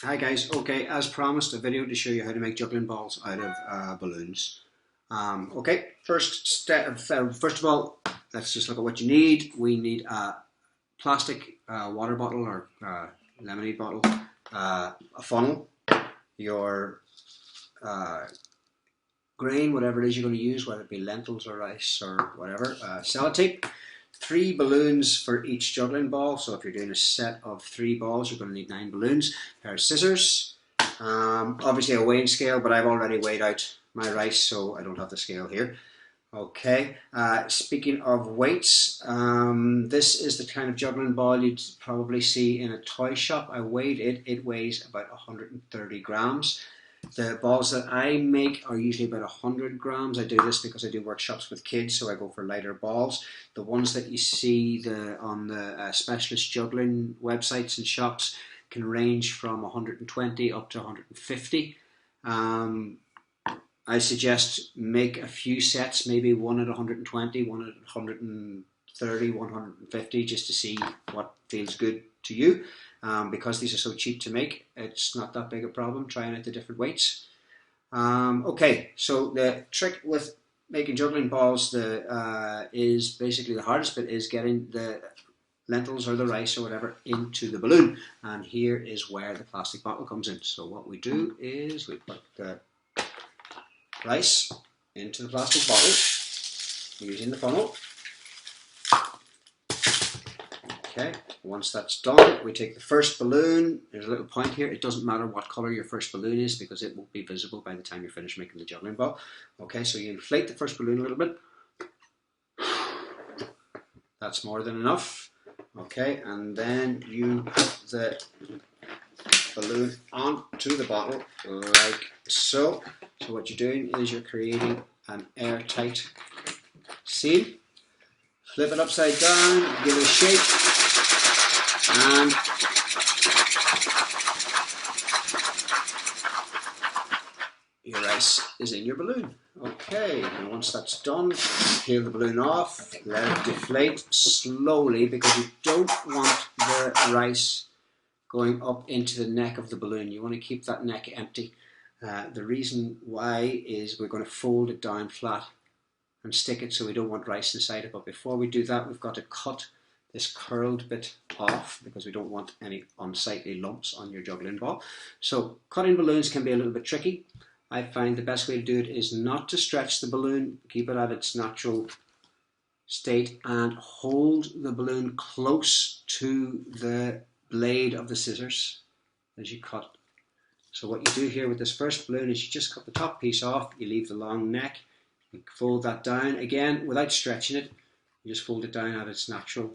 Hi guys, okay, as promised, a video to show you how to make juggling balls out of balloons. Okay, first of all, let's just look at what you need. We need a plastic water bottle or lemonade bottle, a funnel, your grain, whatever it is you're going to use, whether it be lentils or rice or whatever, sellotape, 3 balloons for each juggling ball. So if you're doing a set of 3 balls, you're going to need 9 balloons, a pair of scissors, obviously a weighing scale, but I've already weighed out my rice, so I don't have the scale here. Okay, speaking of weights, this is the kind of juggling ball you'd probably see in a toy shop. I weighed it. It weighs about 130 grams. The balls that I make are usually about 100 grams. I do this because I do workshops with kids, so I go for lighter balls. The ones that you see on the specialist juggling websites and shops can range from 120 up to 150. I suggest make a few sets, maybe one at 120, one at 130, 150, just to see what feels good to you. Because these are so cheap to make, it's not that big a problem trying out the different weights. Okay, so the trick with making juggling balls is basically the hardest bit is getting the lentils or the rice or whatever into the balloon, and here is where the plastic bottle comes in. So what we do is we put the rice into the plastic bottle using the funnel. Okay, once that's done, we take the first balloon. There's a little point here. It doesn't matter what colour your first balloon is because it won't be visible by the time you're finished making the juggling ball. Okay, so you inflate the first balloon a little bit. That's more than enough. Okay, and then you put the balloon onto the bottle like so. So what you're doing is you're creating an airtight seal. Flip it upside down, give it a shake, and your rice is in your balloon. Okay, and once that's done, peel the balloon off, let it deflate slowly because you don't want the rice going up into the neck of the balloon. You want to keep that neck empty. The reason why is we're going to fold it down flat and stick it, so we don't want rice inside it. But before we do that, we've got to cut this curled bit off because we don't want any unsightly lumps on your juggling ball. So cutting balloons can be a little bit tricky. I find the best way to do it is not to stretch the balloon, keep it at its natural state and hold the balloon close to the blade of the scissors as you cut. So what you do here with this first balloon is you just cut the top piece off, you leave the long neck, you fold that down again without stretching it, you just fold it down at its natural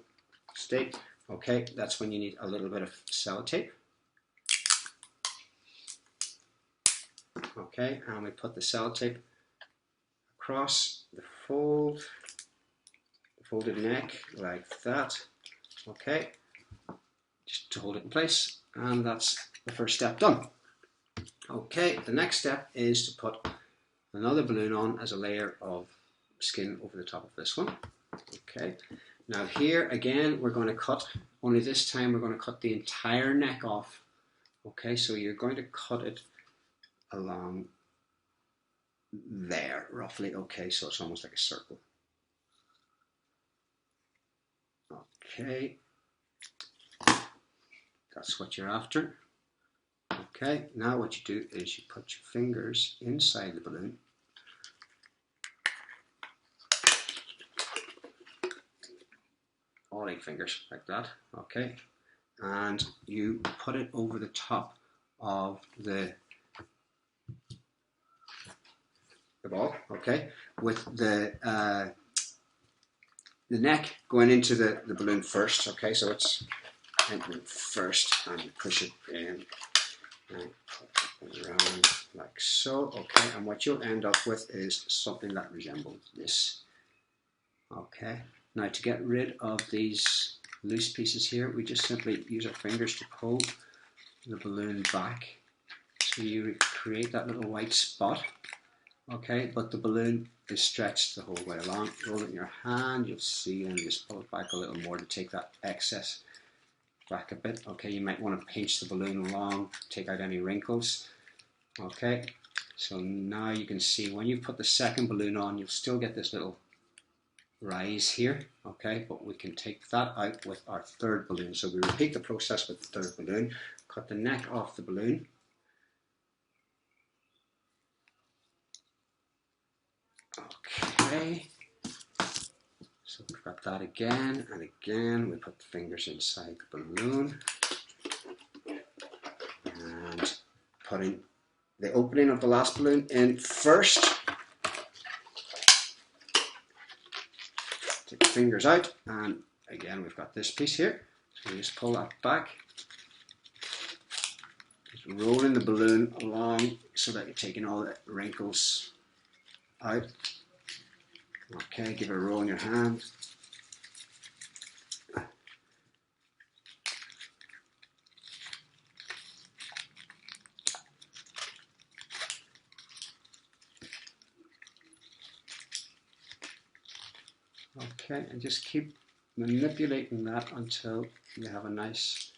state. Okay, that's when you need a little bit of sellotape. Okay, and we put the sellotape across the folded neck like that. Okay, just to hold it in place, and that's the first step done. Okay, the next step is to put another balloon on as a layer of skin over the top of this one. Okay, now here again we're going to cut, only this time we're going to cut the entire neck off. Okay, so you're going to cut it along there roughly. Okay, so it's almost like a circle. Okay, that's what you're after. Okay, now what you do is you put your fingers inside the balloon. All 8 fingers like that. Okay, and you put it over the top of the ball. Okay, with the neck going into the balloon first. Okay, so it's entering first, and you push it in and put it around like so. Okay, and what you'll end up with is something that resembles this. Okay, now to get rid of these loose pieces here, we just simply use our fingers to pull the balloon back, so you create that little white spot. Okay, but the balloon is stretched the whole way along. Roll it in your hand, you'll see, and just pull it back a little more to take that excess back a bit. Okay, you might want to pinch the balloon along, take out any wrinkles. Okay, so now you can see when you put the second balloon on, you'll still get this little rise here. Okay, but we can take that out with our third balloon. So we repeat the process with the third balloon. Cut the neck off the balloon. Okay, so we've got that again and again. We put the fingers inside the balloon and putting the opening of the last balloon in first. Take the fingers out, and again we've got this piece here. So we just pull that back. Just rolling the balloon along so that you're taking all the wrinkles out. Okay, give it a roll in your hand. Okay, and just keep manipulating that until you have a nice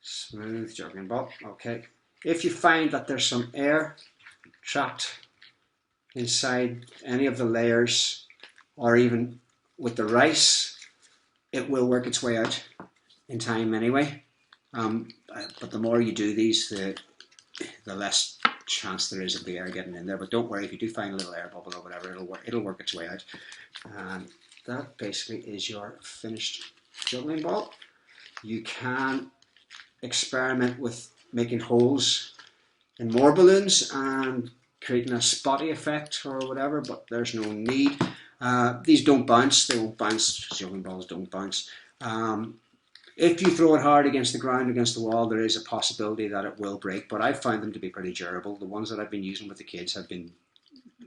smooth juggling ball. Okay, if you find that there's some air trapped inside any of the layers, or even with the rice, it will work its way out in time anyway. But the more you do these, the less chance there is of the air getting in there. But don't worry, if you do find a little air bubble or whatever, it'll work its way out. And that basically is your finished juggling ball. You can experiment with making holes in more balloons and creating a spotty effect or whatever, but there's no need. These don't bounce, they won't bounce, juggling balls don't bounce. If you throw it hard against the ground, against the wall, there is a possibility that it will break, but I've found them to be pretty durable. The ones that I've been using with the kids have been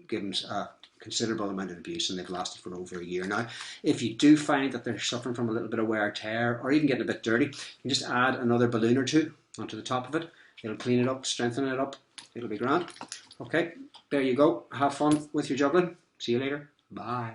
given a considerable amount of abuse, and they've lasted for over a year now. If you do find that they're suffering from a little bit of wear or tear, or even getting a bit dirty, you can just add another balloon or two onto the top of it. It'll clean it up, strengthen it up. It'll be grand. Okay, there you go. Have fun with your juggling. See you later. Bye.